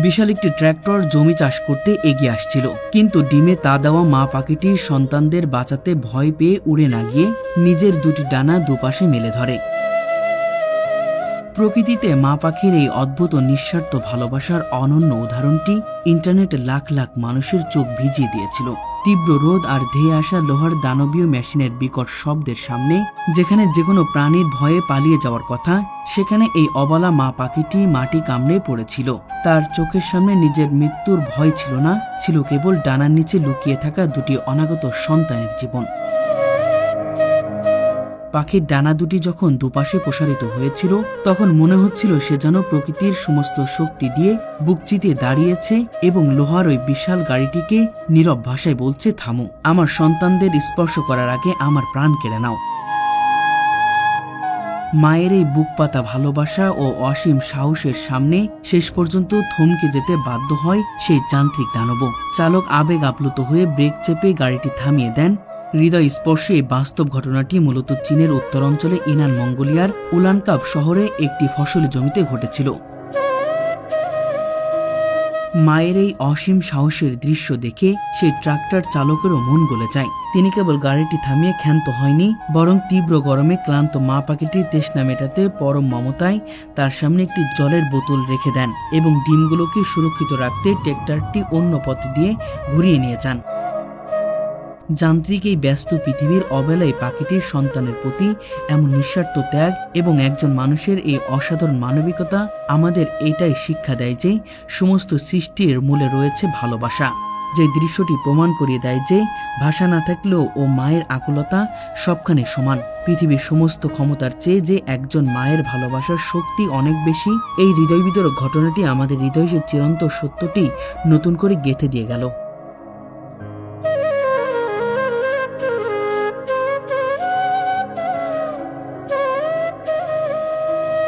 বিশাল একটি ট্র্যাক্টর জমি চাষ করতে এগিয়ে আসছিল, কিন্তু ডিমে তা দেওয়া মা পাখিটি সন্তানদের বাঁচাতে ভয় পেয়ে উড়ে না গিয়ে নিজের দুটি ডানা দুপাশে মেলে ধরে। প্রকৃতিতে মা পাখির এই অদ্ভুত ও নিঃস্বার্থ ভালোবাসার অনন্য উদাহরণটি ইন্টারনেটে লাখ লাখ মানুষের চোখ ভিজিয়ে দিয়েছিল। তীব্র রোদ আর ধেয়ে আসা লোহার দানবীয় মেশিনের বিকট শব্দের সামনে, যেখানে যে কোনো প্রাণীর ভয়ে পালিয়ে যাওয়ার কথা, সেখানে এই অবলা মা পাখিটি মাটি কামড়ে পড়েছিল। তার চোখের সামনে নিজের মৃত্যুর ভয় ছিল না, ছিল কেবল ডানার নিচে লুকিয়ে থাকা দুটি অনাগত সন্তানের জীবন। পাখির ডানা দুটি যখন দুপাশে প্রসারিত হয়েছিল, তখন মনে হচ্ছিল সে যেন প্রকৃতির সমস্ত শক্তি দিয়ে বুক চিতিয়ে দাঁড়িয়েছে এবং লোহার ওই বিশাল গাড়িটিকে নীরব ভাষায় বলছে, থামো, আমার সন্তানদের স্পর্শ করার আগে আমার প্রাণ কেড়ে নাও। মায়ের এই বুক পাতা ভালোবাসা ও অসীম সাহসের সামনে শেষ পর্যন্ত থমকে যেতে বাধ্য হয় সেই যান্ত্রিক দানব। চালক আবেগ আপ্লুত হয়ে ব্রেক চেপে গাড়িটি থামিয়ে দেন। হৃদয় স্পর্শে এই বাস্তব ঘটনাটি মূলত চীনের উত্তরাঞ্চলে ইনান মঙ্গোলিয়ার উলানকাপ শহরে একটি ফসলি জমিতে ঘটেছিল। মায়ের এই অসীম সাহসের দৃশ্য দেখে সেই ট্রাক্টর চালকেরও মন গলে যায়। তিনি কেবল গাড়িটি থামিয়ে ক্ষান্ত হয়নি, বরং তীব্র গরমে ক্লান্ত মা পাখিটির তৃষ্ণা মেটাতে পরম মমতায় তার সামনে একটি জলের বোতল রেখে দেন এবং ডিমগুলোকে সুরক্ষিত রাখতে ট্রাক্টরটি অন্য পথ দিয়ে ঘুরিয়ে নিয়ে যান। যান্ত্রিক এই ব্যস্ত পৃথিবীর অবেলায় পাখিটির সন্তানের প্রতি এমন নিঃস্বার্থ ত্যাগ এবং একজন মানুষের এই অসাধারণ মানবিকতা আমাদের এটাই শিক্ষা দেয় যে সমস্ত সৃষ্টির মূলে রয়েছে ভালোবাসা। যে দৃশ্যটি প্রমাণ করিয়ে দেয় যে ভাষা না থাকলেও ও মায়ের আকুলতা সবখানে সমান। পৃথিবীর সমস্ত ক্ষমতার চেয়ে যে একজন মায়ের ভালোবাসার শক্তি অনেক বেশি। এই হৃদয়বিদারক ঘটনাটি আমাদের হৃদয়ে চিরন্তন সত্যটি নতুন করে গেঁথে দিয়ে গেল।